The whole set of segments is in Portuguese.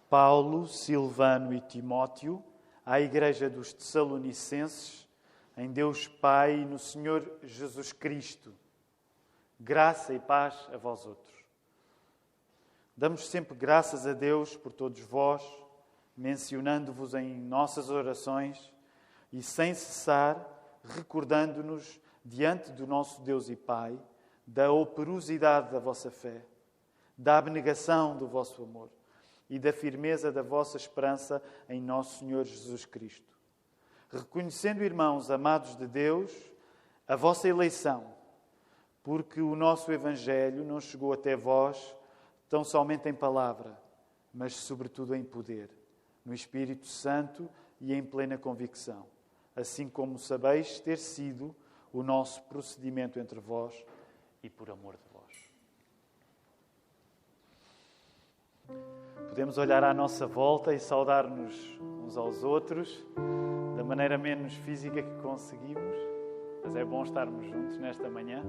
Paulo, Silvano e Timóteo, à Igreja dos Tessalonicenses, em Deus Pai e no Senhor Jesus Cristo. Graça e paz a vós outros. Damos sempre graças a Deus por todos vós, mencionando-vos em nossas orações e sem cessar recordando-nos diante do nosso Deus e Pai da operosidade da vossa fé, da abnegação do vosso amor e da firmeza da vossa esperança em nosso Senhor Jesus Cristo. Reconhecendo, irmãos amados de Deus, a vossa eleição, porque o nosso Evangelho não chegou até vós tão somente em palavra, mas sobretudo em poder, no Espírito Santo e em plena convicção, assim como sabeis ter sido o nosso procedimento entre vós e por amor de vós. Podemos olhar à nossa volta e saudar-nos uns aos outros da maneira menos física que conseguimos, mas é bom estarmos juntos nesta manhã.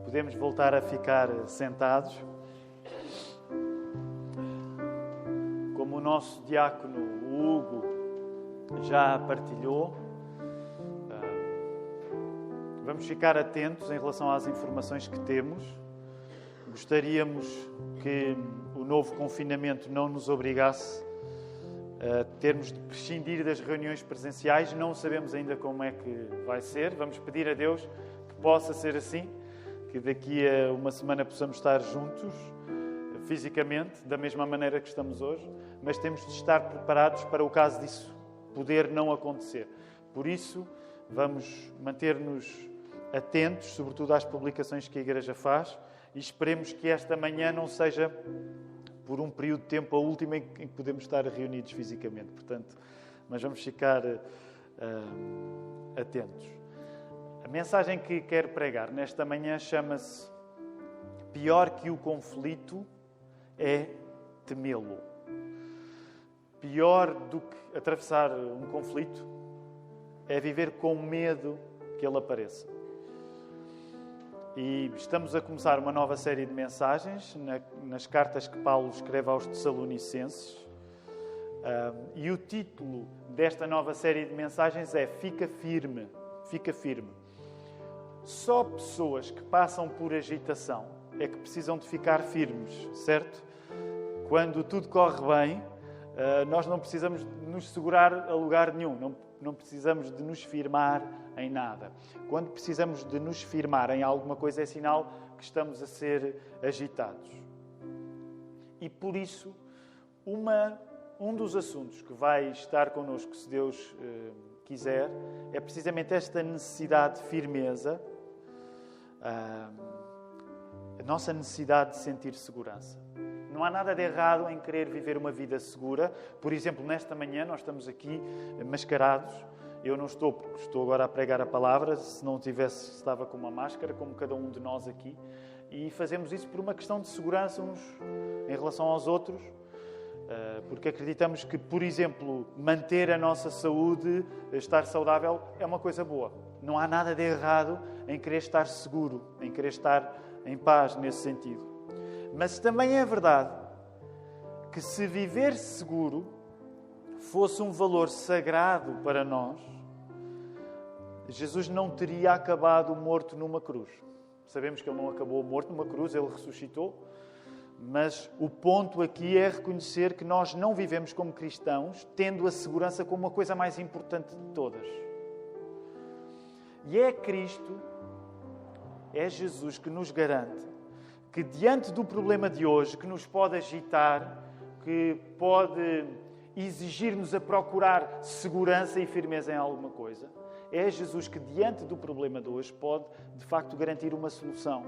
Podemos voltar a ficar sentados. Como o nosso diácono Hugo já partilhou, vamos ficar atentos em relação às informações que temos. Gostaríamos que o novo confinamento não nos obrigasse a termos de prescindir das reuniões presenciais. Não sabemos ainda como é que vai ser. Vamos pedir a Deus que possa ser assim, que daqui a uma semana possamos estar juntos, fisicamente, da mesma maneira que estamos hoje, mas temos de estar preparados para o caso disso poder não acontecer. Por isso, vamos manter-nos atentos, sobretudo às publicações que a Igreja faz, e esperemos que esta manhã não seja, por um período de tempo, a última em que podemos estar reunidos fisicamente. Portanto, mas vamos ficar atentos. A mensagem que quero pregar nesta manhã chama-se Pior que o conflito é temê-lo. Pior do que atravessar um conflito é viver com medo que ele apareça. E estamos a começar uma nova série de mensagens nas cartas que Paulo escreve aos Tessalonicenses. E o título desta nova série de mensagens é Fica firme, fica firme. Só pessoas que passam por agitação é que precisam de ficar firmes, certo? Quando tudo corre bem, nós não precisamos de nos segurar a lugar nenhum, não precisamos de nos firmar em nada. Quando precisamos de nos firmar em alguma coisa, é sinal que estamos a ser agitados. E por isso, um dos assuntos que vai estar connosco, se Deus quiser, é precisamente esta necessidade de firmeza, a nossa necessidade de sentir segurança. Não há nada de errado em querer viver uma vida segura. Por exemplo, nesta manhã nós estamos aqui mascarados. Eu não estou, porque estou agora a pregar a palavra. Se não tivesse, estava com uma máscara, como cada um de nós aqui. E fazemos isso por uma questão de segurança uns em relação aos outros. Porque acreditamos que, por exemplo, manter a nossa saúde, estar saudável, é uma coisa boa. Não há nada de errado em querer estar seguro, em querer estar em paz nesse sentido. Mas também é verdade que se viver seguro fosse um valor sagrado para nós, Jesus não teria acabado morto numa cruz. Sabemos que Ele não acabou morto numa cruz, Ele ressuscitou, mas o ponto aqui é reconhecer que nós não vivemos como cristãos tendo a segurança como a coisa mais importante de todas. E é Cristo, é Jesus que nos garante que diante do problema de hoje, que nos pode agitar, que pode exigir-nos a procurar segurança e firmeza em alguma coisa, é Jesus que diante do problema de hoje pode, de facto, garantir uma solução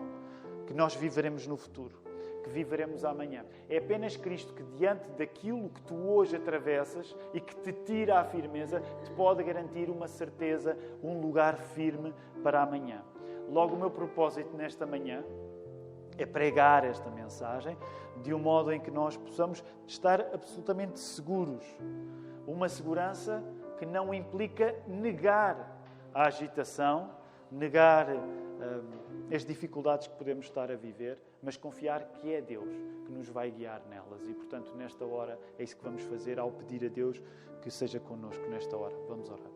que nós viveremos no futuro, que viveremos amanhã. É apenas Cristo que diante daquilo que tu hoje atravessas e que te tira a firmeza, te pode garantir uma certeza, um lugar firme para amanhã. Logo, o meu propósito nesta manhã é pregar esta mensagem de um modo em que nós possamos estar absolutamente seguros. Uma segurança que não implica negar a agitação, negar as dificuldades que podemos estar a viver, mas confiar que é Deus que nos vai guiar nelas. E, portanto, nesta hora é isso que vamos fazer ao pedir a Deus que seja connosco nesta hora. Vamos orar.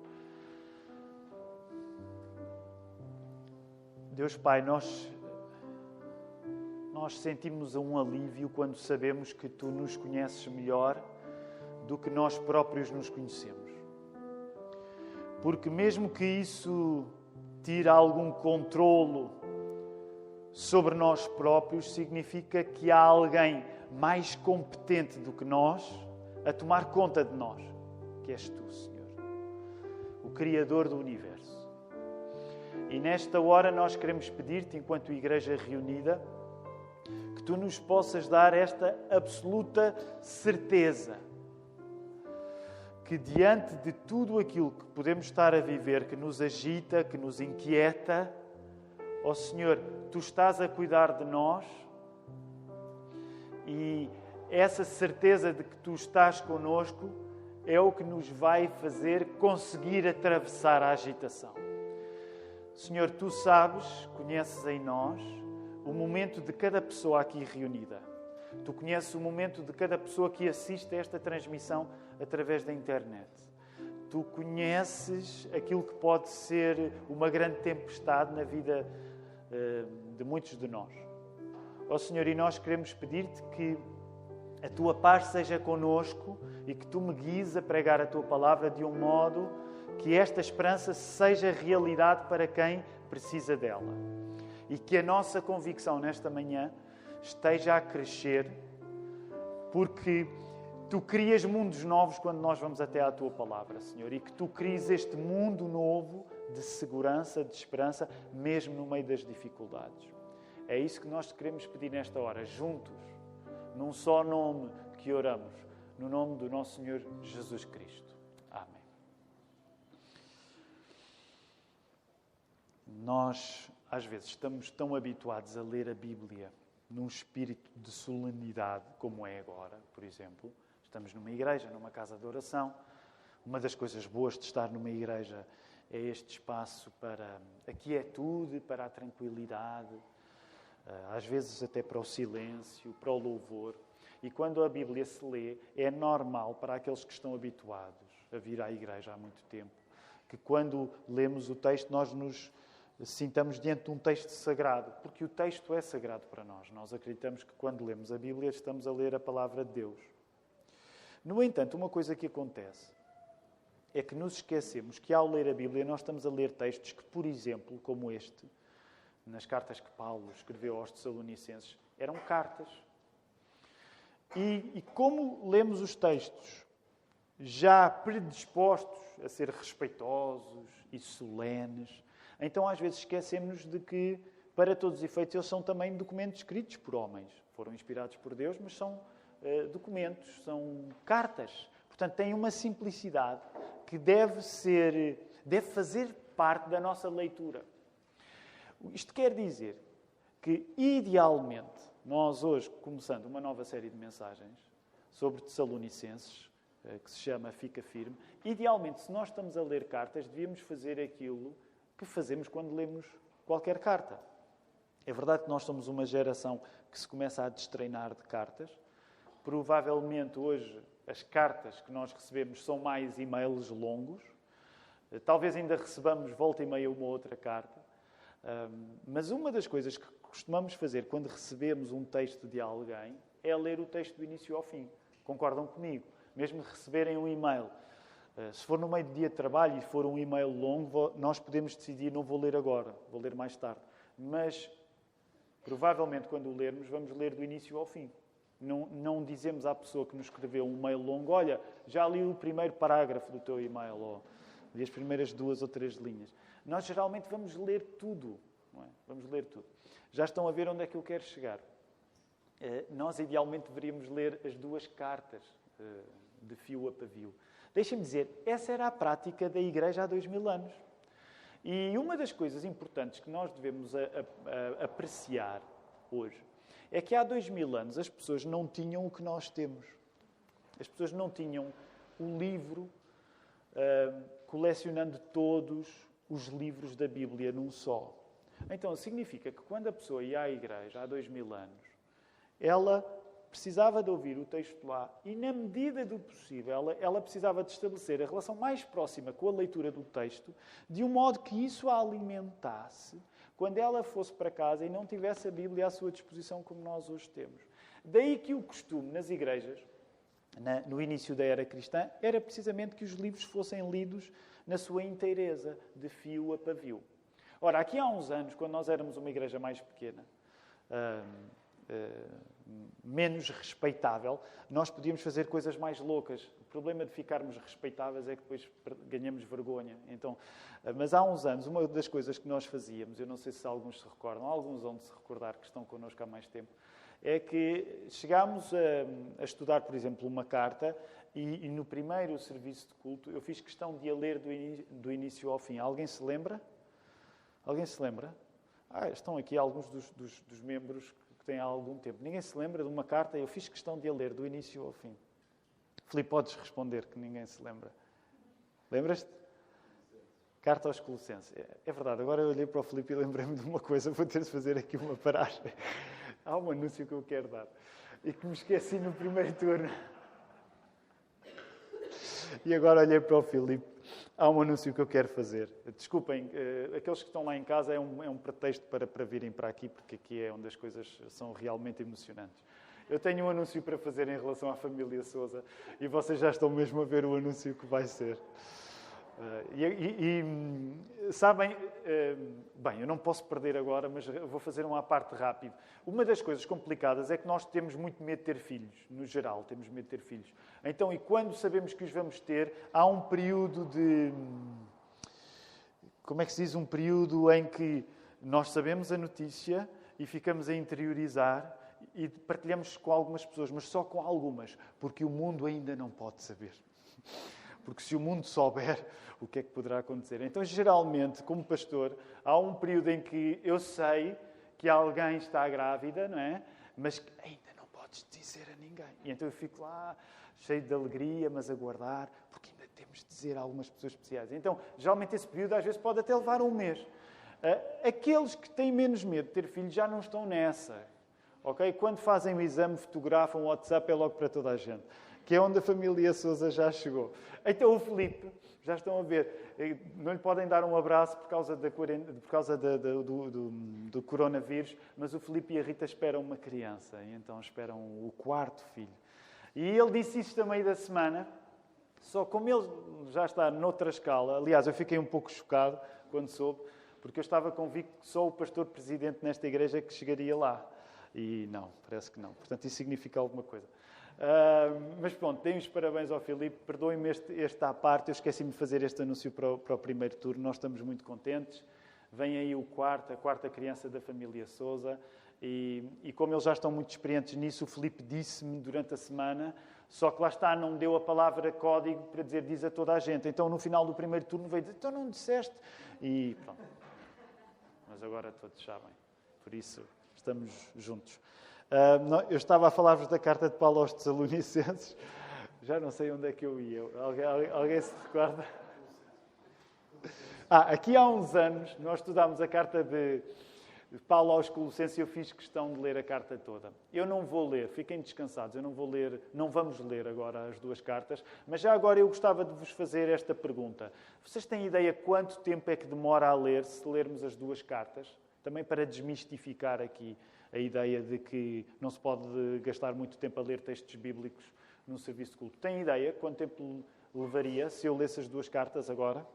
Deus Pai, nós sentimos um alívio quando sabemos que Tu nos conheces melhor do que nós próprios nos conhecemos. Porque mesmo que isso tire algum controlo sobre nós próprios, significa que há alguém mais competente do que nós a tomar conta de nós, que és Tu, Senhor, o Criador do Universo. E nesta hora nós queremos pedir-te, enquanto Igreja reunida, que Tu nos possas dar esta absoluta certeza que diante de tudo aquilo que podemos estar a viver, que nos agita, que nos inquieta, ó Senhor, Tu estás a cuidar de nós e essa certeza de que Tu estás connosco é o que nos vai fazer conseguir atravessar a agitação. Senhor, Tu sabes, conheces em nós o momento de cada pessoa aqui reunida. Tu conheces o momento de cada pessoa que assiste a esta transmissão através da internet. Tu conheces aquilo que pode ser uma grande tempestade na vida de muitos de nós. Ó Senhor, e nós queremos pedir-te que a Tua paz seja connosco e que Tu me guies a pregar a Tua palavra de um modo que esta esperança seja realidade para quem precisa dela. E que a nossa convicção nesta manhã esteja a crescer, porque Tu crias mundos novos quando nós vamos até à Tua palavra, Senhor, e que Tu crias este mundo novo de segurança, de esperança, mesmo no meio das dificuldades. É isso que nós queremos pedir nesta hora, juntos, num só nome que oramos, no nome do nosso Senhor Jesus Cristo. Amém. Nós, às vezes, estamos tão habituados a ler a Bíblia num espírito de solenidade, como é agora, por exemplo. Estamos numa igreja, numa casa de oração. Uma das coisas boas de estar numa igreja é este espaço para a quietude, para a tranquilidade, às vezes até para o silêncio, para o louvor. E quando a Bíblia se lê, é normal para aqueles que estão habituados a vir à igreja há muito tempo, que quando lemos o texto nós nos sintamos diante de um texto sagrado, porque o texto é sagrado para nós. Nós acreditamos que quando lemos a Bíblia estamos a ler a palavra de Deus. No entanto, uma coisa que acontece é que nos esquecemos que ao ler a Bíblia nós estamos a ler textos que, por exemplo, como este, nas cartas que Paulo escreveu aos Tessalonicenses, eram cartas. E como lemos os textos já predispostos a ser respeitosos e solenes, então às vezes esquecemos de que, para todos os efeitos, eles são também documentos escritos por homens. Foram inspirados por Deus, mas são documentos, são cartas. Portanto, têm uma simplicidade que deve fazer parte da nossa leitura. Isto quer dizer que, idealmente, nós hoje, começando uma nova série de mensagens sobre Tessalonicenses, que se chama Fica Firme, idealmente, se nós estamos a ler cartas, devíamos fazer aquilo que fazemos quando lemos qualquer carta. É verdade que nós somos uma geração que se começa a destreinar de cartas. Provavelmente hoje as cartas que nós recebemos são mais e-mails longos. Talvez ainda recebamos volta e meia uma outra carta. Mas uma das coisas que costumamos fazer quando recebemos um texto de alguém é ler o texto do início ao fim. Concordam comigo? Mesmo receberem um e-mail. Se for no meio do dia de trabalho e for um e-mail longo, nós podemos decidir, não vou ler agora, vou ler mais tarde. Mas, provavelmente, quando o lermos, vamos ler do início ao fim. Não dizemos à pessoa que nos escreveu um e-mail longo, olha, já li o primeiro parágrafo do teu e-mail, ou li as primeiras 2 ou 3 linhas. Nós, geralmente, vamos ler tudo. Não é? Vamos ler tudo. Já estão a ver onde é que eu quero chegar. Nós, idealmente, deveríamos ler as 2 cartas, de fio a pavio. Deixem-me dizer, essa era a prática da Igreja há 2000 anos. E uma das coisas importantes que nós devemos apreciar hoje é que há 2000 anos as pessoas não tinham o que nós temos. As pessoas não tinham o livro colecionando todos os livros da Bíblia num só. Então, significa que quando a pessoa ia à igreja há 2000 anos, ela precisava de ouvir o texto lá e, na medida do possível, ela precisava de estabelecer a relação mais próxima com a leitura do texto, de um modo que isso a alimentasse quando ela fosse para casa e não tivesse a Bíblia à sua disposição como nós hoje temos. Daí que o costume nas igrejas, no início da era cristã, era precisamente que os livros fossem lidos na sua inteireza, de fio a pavio. Ora, aqui há uns anos, quando nós éramos uma igreja mais pequena, menos respeitável, nós podíamos fazer coisas mais loucas. O problema de ficarmos respeitáveis é que depois ganhamos vergonha. Então, mas há uns anos, uma das coisas que nós fazíamos, eu não sei se alguns se recordam, alguns vão de se recordar que estão connosco há mais tempo, é que chegámos a estudar, por exemplo, uma carta e no primeiro serviço de culto eu fiz questão de a ler do início ao fim. Alguém se lembra? Alguém se lembra? Estão aqui alguns dos membros que têm há algum tempo. Ninguém se lembra de uma carta? Eu fiz questão de a ler do início ao fim. Filipe, podes responder que ninguém se lembra. Lembras-te? Carta aos Colossenses. É verdade, agora eu olhei para o Filipe e lembrei-me de uma coisa. Vou ter de fazer aqui uma paragem. Há um anúncio que eu quero dar e que me esqueci no primeiro turno. E agora olhei para o Filipe. Há um anúncio que eu quero fazer. Desculpem, aqueles que estão lá em casa é um pretexto para virem para aqui, porque aqui é onde as coisas são realmente emocionantes. Eu tenho um anúncio para fazer em relação à família Sousa e vocês já estão mesmo a ver o anúncio que vai ser. Sabem, bem, eu não posso perder agora, mas vou fazer uma à parte rápido. Uma das coisas complicadas é que nós temos muito medo de ter filhos, no geral, temos medo de ter filhos. Então, e quando sabemos que os vamos ter, há um período de... Como é que se diz? Um período em que nós sabemos a notícia e ficamos a interiorizar e partilhamos com algumas pessoas, mas só com algumas, porque o mundo ainda não pode saber. Porque se o mundo souber, o que é que poderá acontecer? Então, geralmente, como pastor, há um período em que eu sei que alguém está grávida, não é? Mas que ainda não podes dizer a ninguém. E então eu fico lá, cheio de alegria, mas a guardar, porque ainda temos de dizer a algumas pessoas especiais. Então, geralmente esse período às vezes pode até levar um mês. Aqueles que têm menos medo de ter filhos já não estão nessa. Okay? Quando fazem o exame, fotografam o WhatsApp, é logo para toda a gente. Que é onde a família Sousa já chegou. Então o Filipe, já estão a ver, não lhe podem dar um abraço por causa do coronavírus, mas o Filipe e a Rita esperam uma criança, e então esperam o quarto filho. E ele disse isto a meio da semana, só como ele já está noutra escala, aliás, eu fiquei um pouco chocado quando soube, porque eu estava convicto que só o pastor presidente nesta igreja que chegaria lá. E não, parece que não. Portanto, isso significa alguma coisa. Mas pronto, deem os parabéns ao Filipe, perdoem-me esta à parte, eu esqueci-me de fazer este anúncio para o primeiro turno, nós estamos muito contentes, vem aí a quarta criança da família Sousa, e como eles já estão muito experientes nisso, o Filipe disse-me durante a semana, só que lá está, não deu a palavra código para dizer diz a toda a gente, então no final do primeiro turno veio dizer, então não disseste, e pronto, mas agora todos sabem, por isso estamos juntos. Eu estava a falar-vos da carta de Paulo aos Tessalonicenses. Já não sei onde é que eu ia. Alguém se recorda? Aqui há uns anos nós estudámos a carta de Paulo aos Colossenses e eu fiz questão de ler a carta toda. Eu não vou ler, fiquem descansados, eu não vou ler, não vamos ler agora as duas cartas, mas já agora eu gostava de vos fazer esta pergunta. Vocês têm ideia quanto tempo é que demora a ler se lermos as duas cartas? Também para desmistificar aqui a ideia de que não se pode gastar muito tempo a ler textos bíblicos num serviço de culto. Tem ideia quanto tempo levaria se eu lesse as duas cartas agora?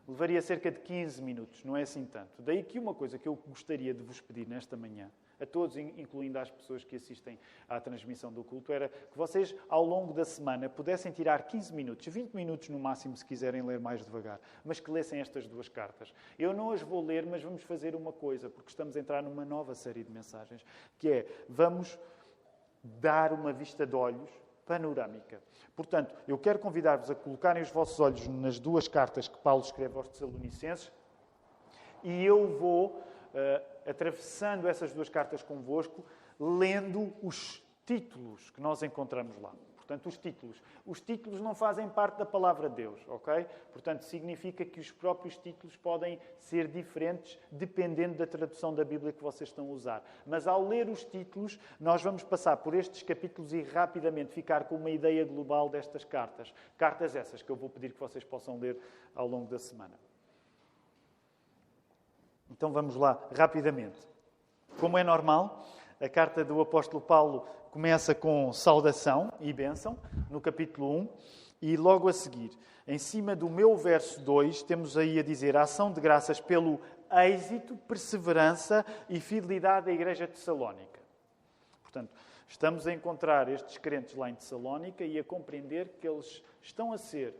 Levaria cerca de 15 minutos, não é assim tanto. Daí que uma coisa que eu gostaria de vos pedir nesta manhã, a todos, incluindo as pessoas que assistem à transmissão do culto, era que vocês, ao longo da semana, pudessem tirar 15 minutos, 20 minutos no máximo, se quiserem ler mais devagar, mas que lessem estas duas cartas. Eu não as vou ler, mas vamos fazer uma coisa, porque estamos a entrar numa nova série de mensagens, que é, vamos dar uma vista de olhos panorâmica. Portanto, eu quero convidar-vos a colocarem os vossos olhos nas duas cartas que Paulo escreve aos Tessalonicenses e eu vou, atravessando essas duas cartas convosco, lendo os títulos que nós encontramos lá. Portanto, os títulos não fazem parte da palavra de Deus, ok? Portanto, significa que os próprios títulos podem ser diferentes dependendo da tradução da Bíblia que vocês estão a usar. Mas ao ler os títulos, nós vamos passar por estes capítulos e rapidamente ficar com uma ideia global destas cartas. Cartas essas que eu vou pedir que vocês possam ler ao longo da semana. Então vamos lá, rapidamente. Como é normal, a carta do apóstolo Paulo começa com saudação e bênção, no capítulo 1, e logo a seguir, em cima do meu verso 2, temos aí a dizer a ação de graças pelo êxito, perseverança e fidelidade da igreja de Tessalónica. Portanto, estamos a encontrar estes crentes lá em Tessalónica e a compreender que eles estão a ser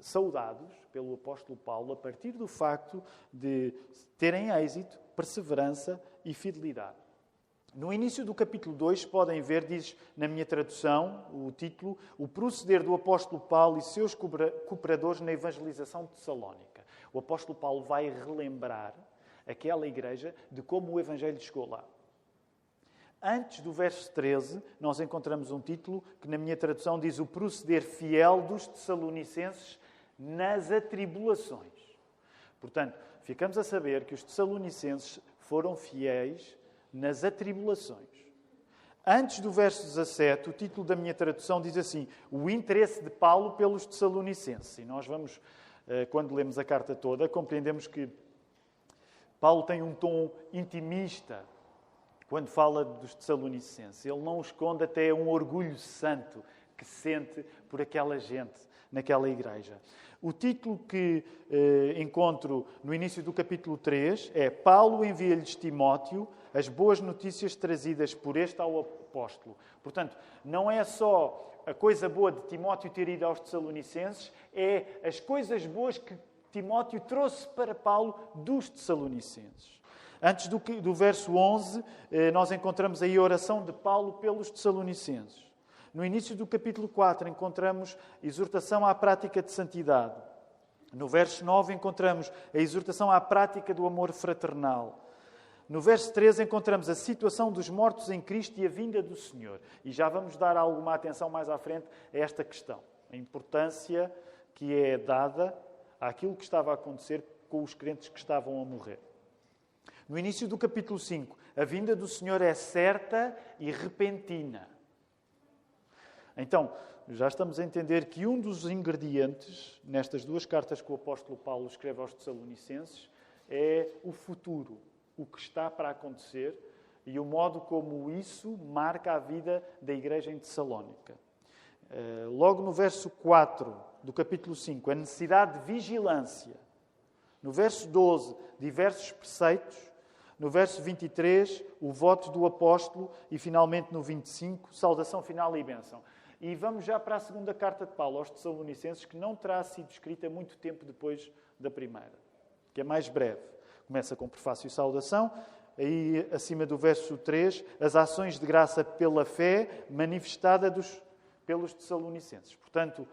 saudados pelo apóstolo Paulo a partir do facto de terem êxito, perseverança e fidelidade. No início do capítulo 2, podem ver, diz na minha tradução, o título, o proceder do apóstolo Paulo e seus cooperadores na evangelização de Tessalónica. O apóstolo Paulo vai relembrar aquela igreja de como o evangelho chegou lá. Antes do verso 13, nós encontramos um título que na minha tradução diz o proceder fiel dos tessalonicenses nas atribulações. Portanto, ficamos a saber que os tessalonicenses foram fiéis nas atribulações. Antes do verso 17, o título da minha tradução diz assim, o interesse de Paulo pelos tessalonicenses. E nós vamos, quando lemos a carta toda, compreendemos que Paulo tem um tom intimista quando fala dos tessalonicenses. Ele não esconde até um orgulho santo que sente por aquela gente naquela igreja. O título que encontro no início do capítulo 3 é Paulo envia-lhes Timóteo as boas notícias trazidas por este ao apóstolo. Portanto, não é só a coisa boa de Timóteo ter ido aos Tessalonicenses, é as coisas boas que Timóteo trouxe para Paulo dos Tessalonicenses. Antes do verso 11, nós encontramos aí a oração de Paulo pelos Tessalonicenses. No início do capítulo 4, encontramos a exortação à prática de santidade. No verso 9, encontramos a exortação à prática do amor fraternal. No verso 13, encontramos a situação dos mortos em Cristo e a vinda do Senhor. E já vamos dar alguma atenção mais à frente a esta questão. A importância que é dada àquilo que estava a acontecer com os crentes que estavam a morrer. No início do capítulo 5, a vinda do Senhor é certa e repentina. Então, já estamos a entender que um dos ingredientes nestas duas cartas que o apóstolo Paulo escreve aos Tessalonicenses é o futuro, o que está para acontecer e o modo como isso marca a vida da igreja em Tessalónica. Logo no verso 4 do capítulo 5, a necessidade de vigilância. No verso 12, diversos preceitos. No verso 23, o voto do apóstolo. E finalmente no 25, saudação final e bênção. E vamos já para a segunda carta de Paulo aos Tessalonicenses, que não terá sido escrita muito tempo depois da primeira, que é mais breve. Começa com prefácio e saudação. Aí, acima do verso 3, as ações de graça pela fé manifestada pelos Tessalonicenses. Portanto,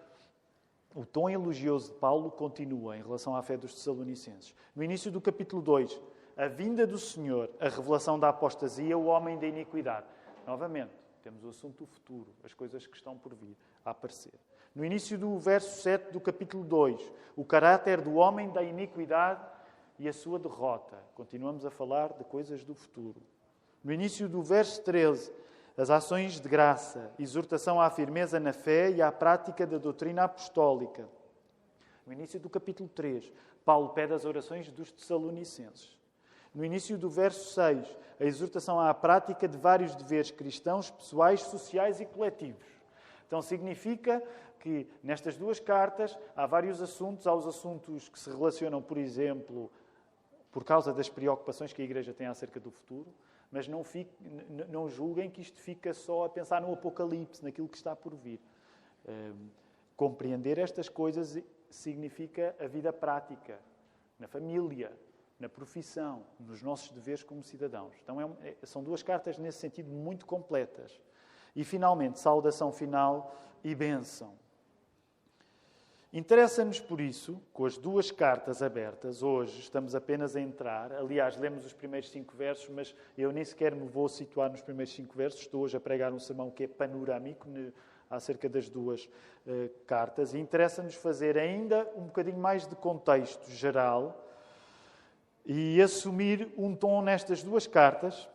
o tom elogioso de Paulo continua em relação à fé dos Tessalonicenses. No início do capítulo 2, a vinda do Senhor, a revelação da apostasia, o homem da iniquidade. Novamente, temos o assunto do futuro, as coisas que estão por vir a aparecer. No início do verso 7 do capítulo 2, o caráter do homem da iniquidade e a sua derrota. Continuamos a falar de coisas do futuro. No início do verso 13, as ações de graça, exortação à firmeza na fé e à prática da doutrina apostólica. No início do capítulo 3, Paulo pede as orações dos Tessalonicenses. No início do verso 6, a exortação à prática de vários deveres cristãos, pessoais, sociais e coletivos. Então significa que nestas duas cartas há vários assuntos. Há os assuntos que se relacionam, por exemplo, por causa das preocupações que a Igreja tem acerca do futuro, mas não julguem que isto fica só a pensar no Apocalipse, naquilo que está por vir. Compreender estas coisas significa a vida prática, na família, na profissão, nos nossos deveres como cidadãos. Então são duas cartas nesse sentido muito completas. E finalmente, saudação final e bênção. Interessa-nos, por isso, com as duas cartas abertas, hoje estamos apenas a entrar, aliás, lemos os primeiros 5 versos, mas eu nem sequer me vou situar nos primeiros 5 versos, estou hoje a pregar um sermão que é panorâmico, acerca das duas cartas, e interessa-nos fazer ainda um bocadinho mais de contexto geral e assumir um tom nestas duas cartas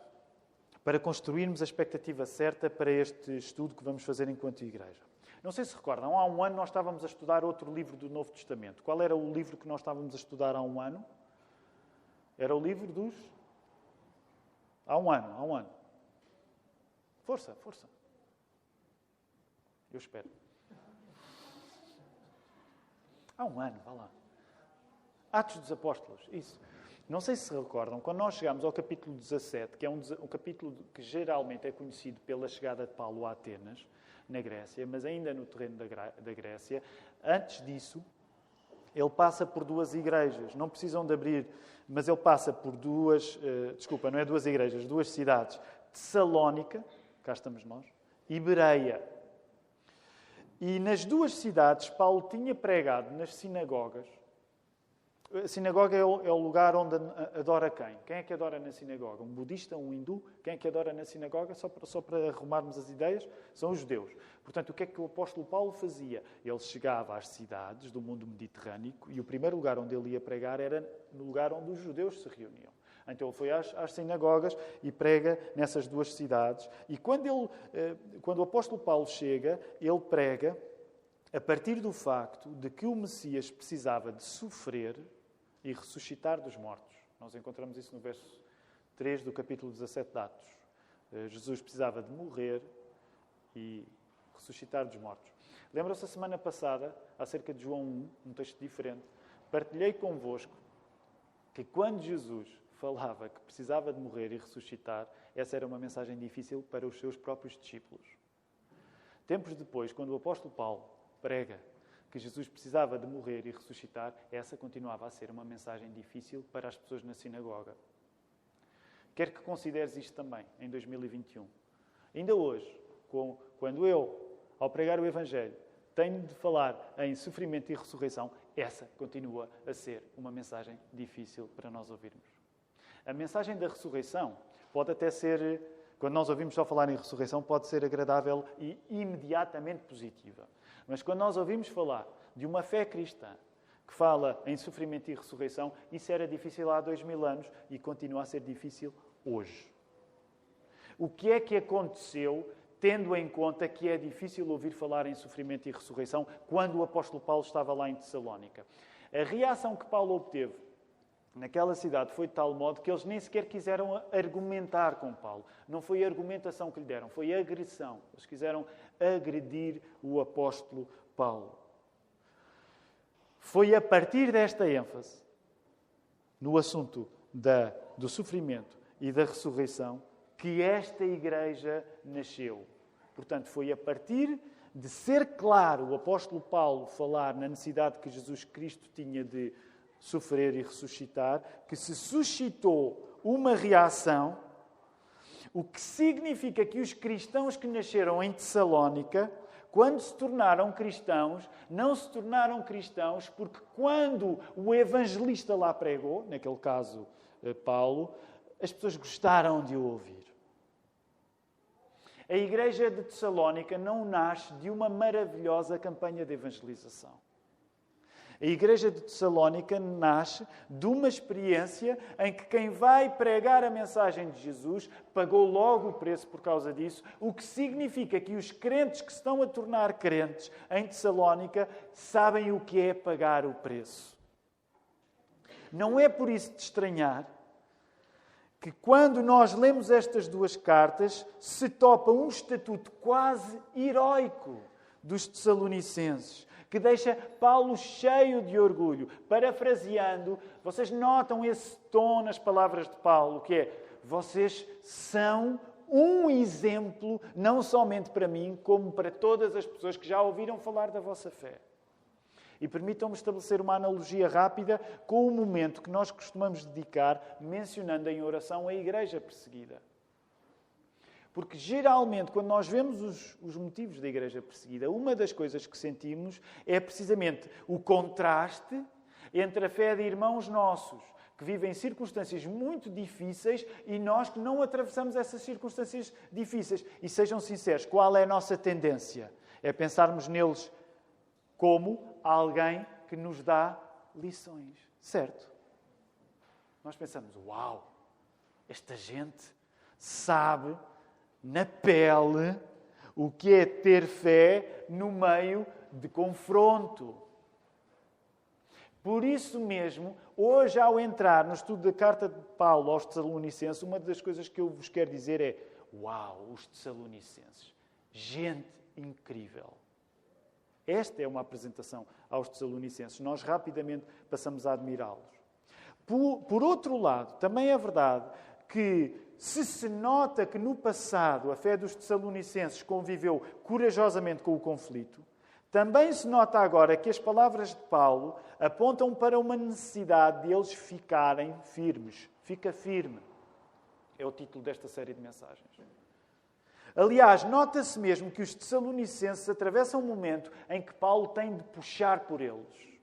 para construirmos a expectativa certa para este estudo que vamos fazer enquanto igreja. Não sei se recordam, há um ano nós estávamos a estudar outro livro do Novo Testamento. Qual era o livro que nós estávamos a estudar há um ano? Era o livro dos... Há um ano. Força. Eu espero. Há um ano, vá lá. Atos dos Apóstolos, isso. Não sei se se recordam, quando nós chegamos ao capítulo 17, que é um capítulo que geralmente é conhecido pela chegada de Paulo a Atenas, na Grécia, mas ainda no terreno da Grécia, antes disso, ele passa por 2 igrejas. Não precisam de abrir, mas ele passa por 2 igrejas, 2 cidades. Tessalónica, cá estamos nós, e Bereia. E nas 2 cidades, Paulo tinha pregado nas sinagogas. A sinagoga é o lugar onde adora quem? Quem é que adora na sinagoga? Um budista, um hindu? Quem é que adora na sinagoga? Só para arrumarmos as ideias, são os judeus. Portanto, o que é que o apóstolo Paulo fazia? Ele chegava às cidades do mundo mediterrâneo e o primeiro lugar onde ele ia pregar era no lugar onde os judeus se reuniam. Então ele foi às sinagogas e prega nessas 2 cidades. E quando o apóstolo Paulo chega, ele prega a partir do facto de que o Messias precisava de sofrer e ressuscitar dos mortos. Nós encontramos isso no verso 3 do capítulo 17 de Atos. Jesus precisava de morrer e ressuscitar dos mortos. Lembram-se a semana passada, acerca de João 1, um texto diferente, partilhei convosco que quando Jesus falava que precisava de morrer e ressuscitar, essa era uma mensagem difícil para os seus próprios discípulos. Tempos depois, quando o apóstolo Paulo prega que Jesus precisava de morrer e ressuscitar, essa continuava a ser uma mensagem difícil para as pessoas na sinagoga. Quero que consideres isto também, em 2021. Ainda hoje, quando eu, ao pregar o Evangelho, tenho de falar em sofrimento e ressurreição, essa continua a ser uma mensagem difícil para nós ouvirmos. A mensagem da ressurreição pode até ser, quando nós ouvimos só falar em ressurreição, pode ser agradável e imediatamente positiva. Mas quando nós ouvimos falar de uma fé cristã que fala em sofrimento e ressurreição, isso era difícil há 2000 anos e continua a ser difícil hoje. O que é que aconteceu, tendo em conta que é difícil ouvir falar em sofrimento e ressurreição, quando o apóstolo Paulo estava lá em Tessalónica? A reação que Paulo obteve naquela cidade foi de tal modo que eles nem sequer quiseram argumentar com Paulo. Não foi a argumentação que lhe deram, foi a agressão. Eles quiseram agredir o apóstolo Paulo. Foi a partir desta ênfase no assunto do sofrimento e da ressurreição que esta igreja nasceu. Portanto, foi a partir de ser claro o apóstolo Paulo falar na necessidade que Jesus Cristo tinha de sofrer e ressuscitar, que se suscitou uma reação, o que significa que os cristãos que nasceram em Tessalónica, quando se tornaram cristãos, não se tornaram cristãos porque quando o evangelista lá pregou, naquele caso Paulo, as pessoas gostaram de o ouvir. A igreja de Tessalónica não nasce de uma maravilhosa campanha de evangelização. A igreja de Tessalónica nasce de uma experiência em que quem vai pregar a mensagem de Jesus pagou logo o preço por causa disso, o que significa que os crentes que se estão a tornar crentes em Tessalónica sabem o que é pagar o preço. Não é por isso de estranhar que quando nós lemos estas 2 cartas se topa um estatuto quase heroico dos tessalonicenses, que deixa Paulo cheio de orgulho. Parafraseando, vocês notam esse tom nas palavras de Paulo, que é: vocês são um exemplo, não somente para mim, como para todas as pessoas que já ouviram falar da vossa fé. E permitam-me estabelecer uma analogia rápida com o momento que nós costumamos dedicar mencionando em oração a igreja perseguida. Porque, geralmente, quando nós vemos os motivos da igreja perseguida, uma das coisas que sentimos é precisamente o contraste entre a fé de irmãos nossos, que vivem circunstâncias muito difíceis, e nós que não atravessamos essas circunstâncias difíceis. E sejam sinceros, qual é a nossa tendência? É pensarmos neles como alguém que nos dá lições. Certo? Nós pensamos, uau, esta gente sabe na pele o que é ter fé no meio de confronto. Por isso mesmo, hoje, ao entrar no estudo da carta de Paulo aos Tessalonicenses, uma das coisas que eu vos quero dizer é: uau, os Tessalonicenses, gente incrível. Esta é uma apresentação aos Tessalonicenses. Nós rapidamente passamos a admirá-los. Por outro lado, também é verdade que se nota que no passado a fé dos Tessalonicenses conviveu corajosamente com o conflito, também se nota agora que as palavras de Paulo apontam para uma necessidade de eles ficarem firmes. Fica firme. É o título desta série de mensagens. Aliás, nota-se mesmo que os Tessalonicenses atravessam um momento em que Paulo tem de puxar por eles.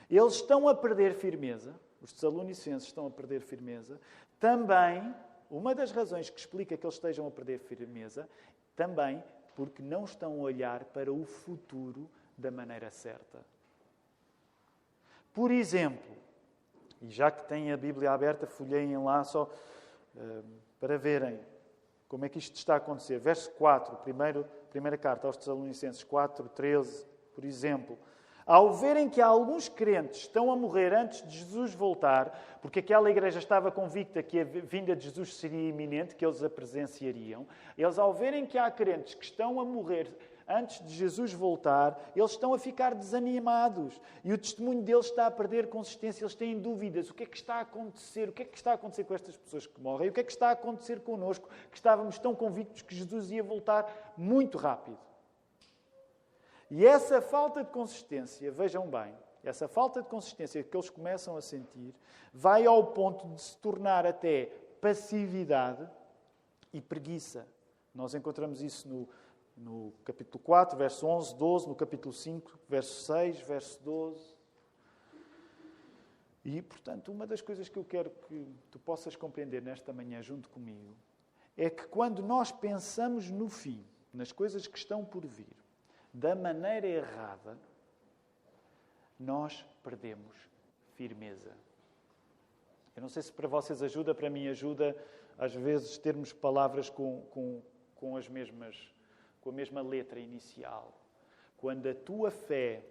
Eles estão a perder firmeza. Os Tessalonicenses estão a perder firmeza. Também, uma das razões que explica que eles estejam a perder firmeza, também porque não estão a olhar para o futuro da maneira certa. Por exemplo, e já que têm a Bíblia aberta, folheiem lá só para verem como é que isto está a acontecer. Verso 4, primeira carta aos Tessalonicenses 4, 13, por exemplo. Ao verem que alguns crentes estão a morrer antes de Jesus voltar, porque aquela igreja estava convicta que a vinda de Jesus seria iminente, que eles a presenciariam, eles, ao verem que há crentes que estão a morrer antes de Jesus voltar, eles estão a ficar desanimados. E o testemunho deles está a perder consistência. Eles têm dúvidas. O que é que está a acontecer? O que é que está a acontecer com estas pessoas que morrem? O que é que está a acontecer connosco, que estávamos tão convictos que Jesus ia voltar muito rápido? E essa falta de consistência, vejam bem, essa falta de consistência que eles começam a sentir, vai ao ponto de se tornar até passividade e preguiça. Nós encontramos isso no capítulo 4, verso 11, 12, no capítulo 5, verso 6, verso 12. E, portanto, uma das coisas que eu quero que tu possas compreender nesta manhã junto comigo é que quando nós pensamos no fim, nas coisas que estão por vir, da maneira errada, nós perdemos firmeza. Eu não sei se para vocês ajuda, para mim ajuda, às vezes, termos palavras com a mesma letra inicial. Quando a tua fé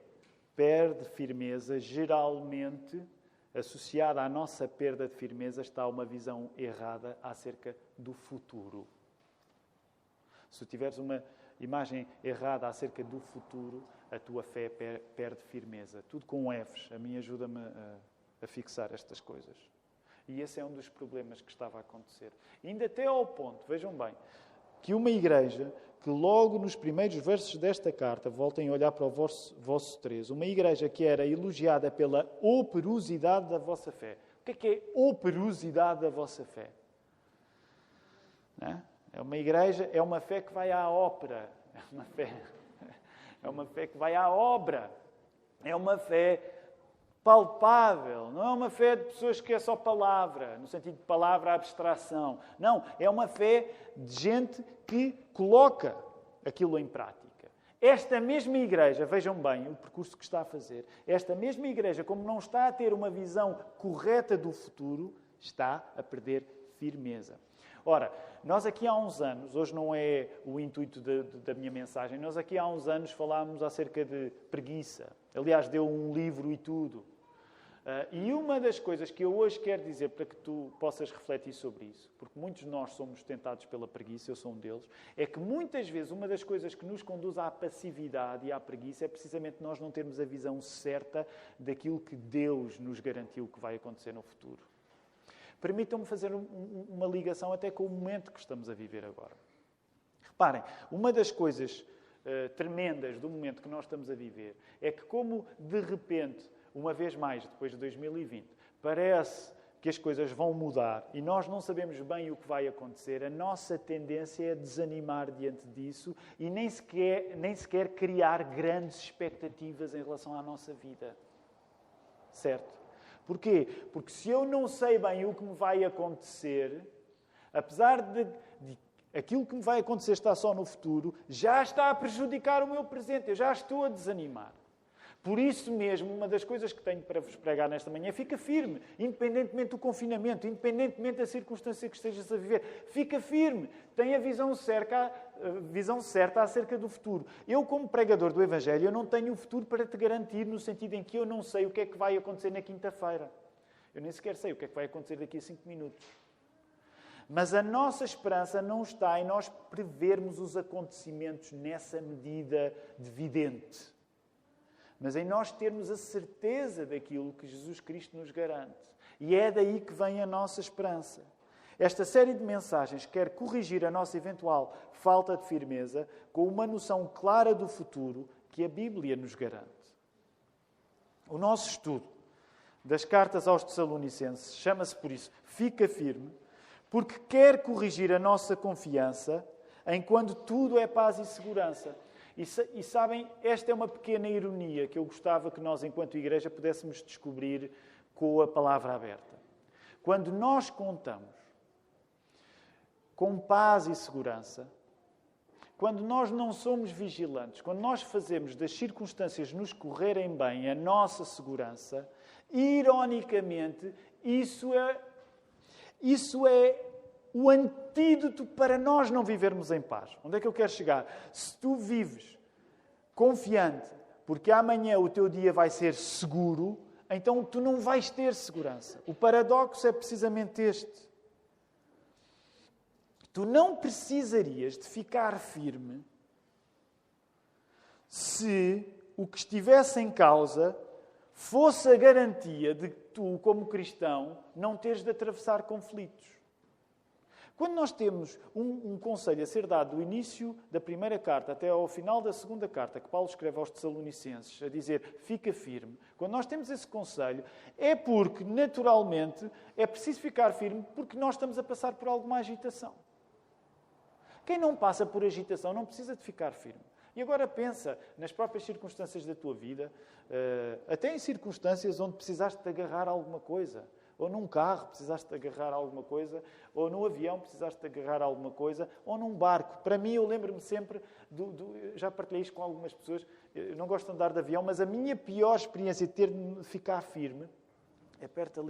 perde firmeza, geralmente, associada à nossa perda de firmeza, está uma visão errada acerca do futuro. Se tu tiveres uma imagem errada acerca do futuro, a tua fé perde firmeza. Tudo com Fs. A mim ajuda-me a fixar estas coisas. E esse é um dos problemas que estava a acontecer. E ainda até ao ponto, vejam bem, que uma igreja que logo nos primeiros versos desta carta, voltem a olhar para o vosso 3, uma igreja que era elogiada pela operosidade da vossa fé. O que é operosidade da vossa fé? Não é? É uma igreja, é uma fé que vai à ópera. É uma fé que vai à obra. É uma fé palpável. Não é uma fé de pessoas que é só palavra, no sentido de palavra, abstração. Não, é uma fé de gente que coloca aquilo em prática. Esta mesma igreja, vejam bem o percurso que está a fazer, esta mesma igreja, como não está a ter uma visão correta do futuro, está a perder firmeza. Ora, nós aqui há uns anos, hoje não é o intuito da minha mensagem, nós aqui há uns anos falámos acerca de preguiça. Aliás, deu um livro e tudo. E uma das coisas que eu hoje quero dizer para que tu possas refletir sobre isso, porque muitos de nós somos tentados pela preguiça, eu sou um deles, é que muitas vezes uma das coisas que nos conduz à passividade e à preguiça é precisamente nós não termos a visão certa daquilo que Deus nos garantiu que vai acontecer no futuro. Permitam-me fazer uma ligação até com o momento que estamos a viver agora. Reparem, uma das coisas tremendas do momento que nós estamos a viver é que, como de repente, uma vez mais, depois de 2020, parece que as coisas vão mudar e nós não sabemos bem o que vai acontecer, a nossa tendência é desanimar diante disso e nem sequer criar grandes expectativas em relação à nossa vida. Certo? Porquê? Porque se eu não sei bem o que me vai acontecer, apesar de aquilo que me vai acontecer está só no futuro, já está a prejudicar o meu presente, eu já estou a desanimar. Por isso mesmo, uma das coisas que tenho para vos pregar nesta manhã, fica firme, independentemente do confinamento, independentemente da circunstância que estejas a viver. Fica firme, tenha a visão certa acerca do futuro. Eu, como pregador do Evangelho, eu não tenho o futuro para te garantir, no sentido em que eu não sei o que é que vai acontecer na quinta-feira. Eu nem sequer sei o que é que vai acontecer daqui a 5 minutos. Mas a nossa esperança não está em nós prevermos os acontecimentos nessa medida de vidente, mas em nós termos a certeza daquilo que Jesus Cristo nos garante. E é daí que vem a nossa esperança. Esta série de mensagens quer corrigir a nossa eventual falta de firmeza com uma noção clara do futuro que a Bíblia nos garante. O nosso estudo das cartas aos Tessalonicenses chama-se por isso Fica Firme, porque quer corrigir a nossa confiança em quando tudo é paz e segurança. E sabem, esta é uma pequena ironia que eu gostava que nós, enquanto igreja, pudéssemos descobrir com a palavra aberta. Quando nós contamos com paz e segurança, quando nós não somos vigilantes, quando nós fazemos das circunstâncias nos correrem bem a nossa segurança, ironicamente, isso é o antídoto para nós não vivermos em paz. Onde é que eu quero chegar? Se tu vives confiante, porque amanhã o teu dia vai ser seguro, então tu não vais ter segurança. O paradoxo é precisamente este. Tu não precisarias de ficar firme se o que estivesse em causa fosse a garantia de que tu, como cristão, não teres de atravessar conflitos. Quando nós temos um conselho a ser dado do início da primeira carta até ao final da segunda carta, que Paulo escreve aos Tessalonicenses, a dizer, fica firme, quando nós temos esse conselho, é porque, naturalmente, é preciso ficar firme porque nós estamos a passar por alguma agitação. Quem não passa por agitação não precisa de ficar firme. E agora pensa nas próprias circunstâncias da tua vida, até em circunstâncias onde precisaste de agarrar alguma coisa. Ou num carro precisaste de agarrar alguma coisa, ou num avião precisaste de agarrar alguma coisa, ou num barco. Para mim, eu lembro-me sempre, já partilhei isto com algumas pessoas, eu não gosto de andar de avião, mas a minha pior experiência de ter de ficar firme, é perto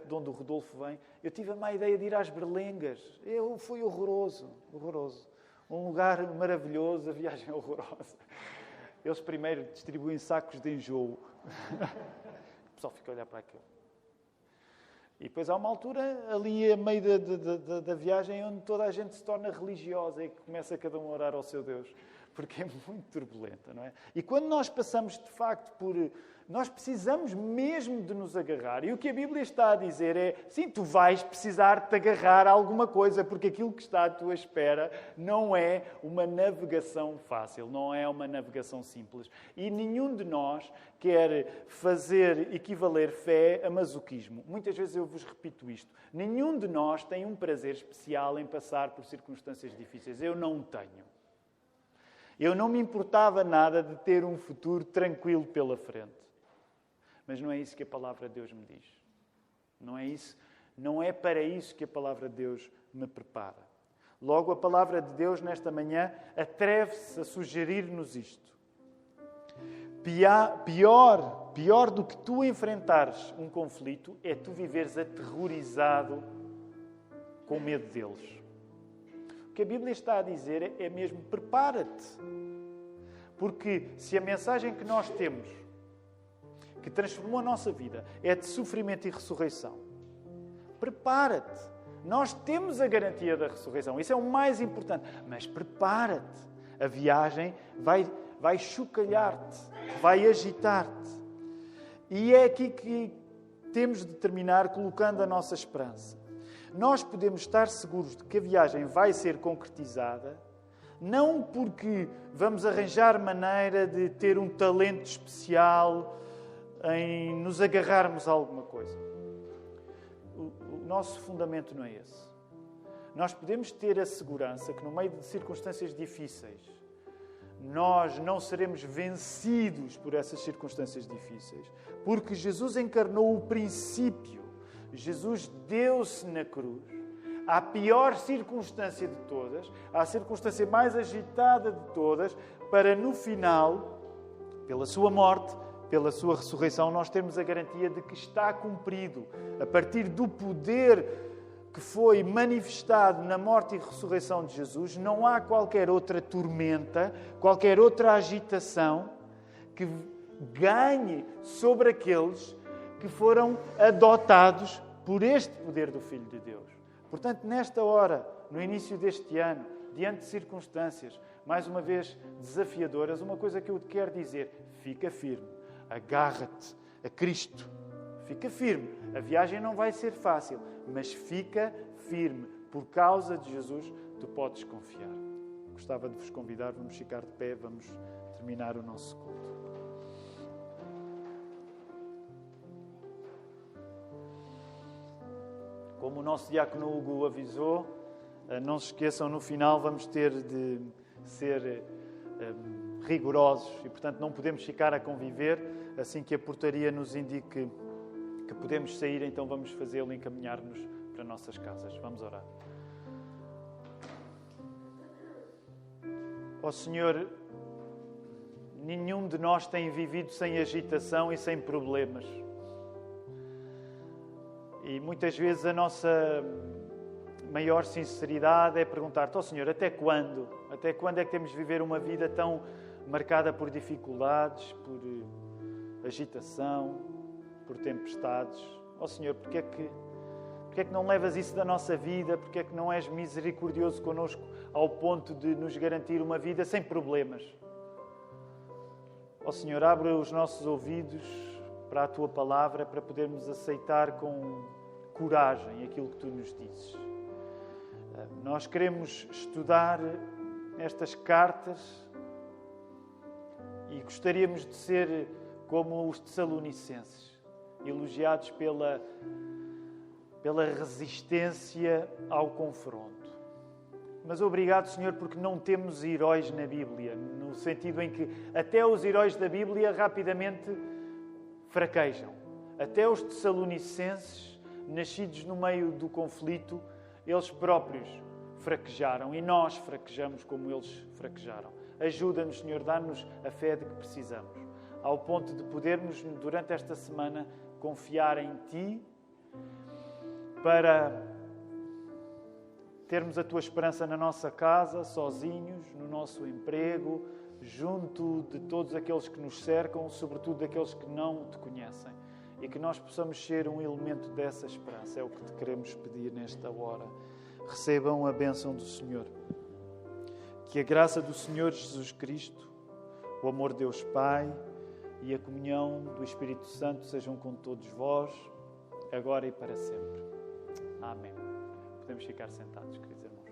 de onde o Rodolfo vem, eu tive a má ideia de ir às Berlengas. Foi horroroso. Um lugar maravilhoso, a viagem é horrorosa. Eles primeiro distribuem sacos de enjoo. O pessoal fica a olhar para aquilo. E depois há uma altura, ali a meio da viagem, onde toda a gente se torna religiosa e começa cada um a orar ao seu Deus, porque é muito turbulenta, não é? E quando nós passamos, de facto, nós precisamos mesmo de nos agarrar. E o que a Bíblia está a dizer é, sim, tu vais precisar de agarrar a alguma coisa, porque aquilo que está à tua espera não é uma navegação fácil, não é uma navegação simples. E nenhum de nós quer fazer equivaler fé a masoquismo. Muitas vezes eu vos repito isto. Nenhum de nós tem um prazer especial em passar por circunstâncias difíceis. Eu não tenho. Eu não me importava nada de ter um futuro tranquilo pela frente. Mas não é isso que a palavra de Deus me diz. Não é para isso que a palavra de Deus me prepara. Logo, a palavra de Deus, nesta manhã, atreve-se a sugerir-nos isto. Pior do que tu enfrentares um conflito é tu viveres aterrorizado com medo deles. O que a Bíblia está a dizer é mesmo, prepara-te. Porque se a mensagem que nós temos, que transformou a nossa vida, é de sofrimento e ressurreição, prepara-te. Nós temos a garantia da ressurreição. Isso é o mais importante. Mas prepara-te. A viagem vai chocalhar-te, vai agitar-te. E é aqui que temos de terminar colocando a nossa esperança. Nós podemos estar seguros de que a viagem vai ser concretizada, não porque vamos arranjar maneira de ter um talento especial em nos agarrarmos a alguma coisa. nosso fundamento não é esse. Nós podemos ter a segurança que no meio de circunstâncias difíceis, nós não seremos vencidos por essas circunstâncias difíceis, porque Jesus encarnou o princípio. Jesus deu-se na cruz, à pior circunstância de todas, à circunstância mais agitada de todas, para no final, pela sua morte, pela sua ressurreição, nós termos a garantia de que está cumprido. A partir do poder que foi manifestado na morte e ressurreição de Jesus, não há qualquer outra tormenta, qualquer outra agitação que ganhe sobre aqueles que foram adotados por este poder do Filho de Deus. Portanto, nesta hora, no início deste ano, diante de circunstâncias, mais uma vez desafiadoras, uma coisa que eu te quero dizer: fica firme, agarra-te a Cristo, fica firme. A viagem não vai ser fácil, mas fica firme. Por causa de Jesus, tu podes confiar. Gostava de vos convidar, vamos ficar de pé, vamos terminar o nosso culto. Como o nosso diácono Hugo avisou, não se esqueçam, no final vamos ter de ser rigorosos e, portanto, não podemos ficar a conviver. Assim que a portaria nos indique que podemos sair, então vamos fazê-lo e encaminhar-nos para nossas casas. Vamos orar. Ó Senhor, nenhum de nós tem vivido sem agitação e sem problemas. E muitas vezes a nossa maior sinceridade é perguntar-te: ó Senhor, até quando? Até quando é que temos de viver uma vida tão marcada por dificuldades, por agitação, por tempestades? Ó Senhor, porque é que não levas isso da nossa vida? Porque é que não és misericordioso connosco ao ponto de nos garantir uma vida sem problemas? Ó Senhor, abre os nossos ouvidos para a Tua Palavra, para podermos aceitar com coragem aquilo que Tu nos dizes. Nós queremos estudar estas cartas e gostaríamos de ser como os Tessalonicenses, elogiados pela resistência ao confronto. Mas obrigado, Senhor, porque não temos heróis na Bíblia, no sentido em que até os heróis da Bíblia rapidamente fraquejam. Até os Tessalonicenses, nascidos no meio do conflito, eles próprios fraquejaram e nós fraquejamos como eles fraquejaram. Ajuda-nos, Senhor, dá-nos a fé de que precisamos, ao ponto de podermos, durante esta semana, confiar em Ti para termos a Tua esperança na nossa casa, sozinhos, no nosso emprego, junto de todos aqueles que nos cercam, sobretudo daqueles que não Te conhecem. E que nós possamos ser um elemento dessa esperança. É o que Te queremos pedir nesta hora. Recebam a bênção do Senhor. Que a graça do Senhor Jesus Cristo, o amor de Deus Pai e a comunhão do Espírito Santo sejam com todos vós, agora e para sempre. Amém. Podemos ficar sentados, queridos irmãos.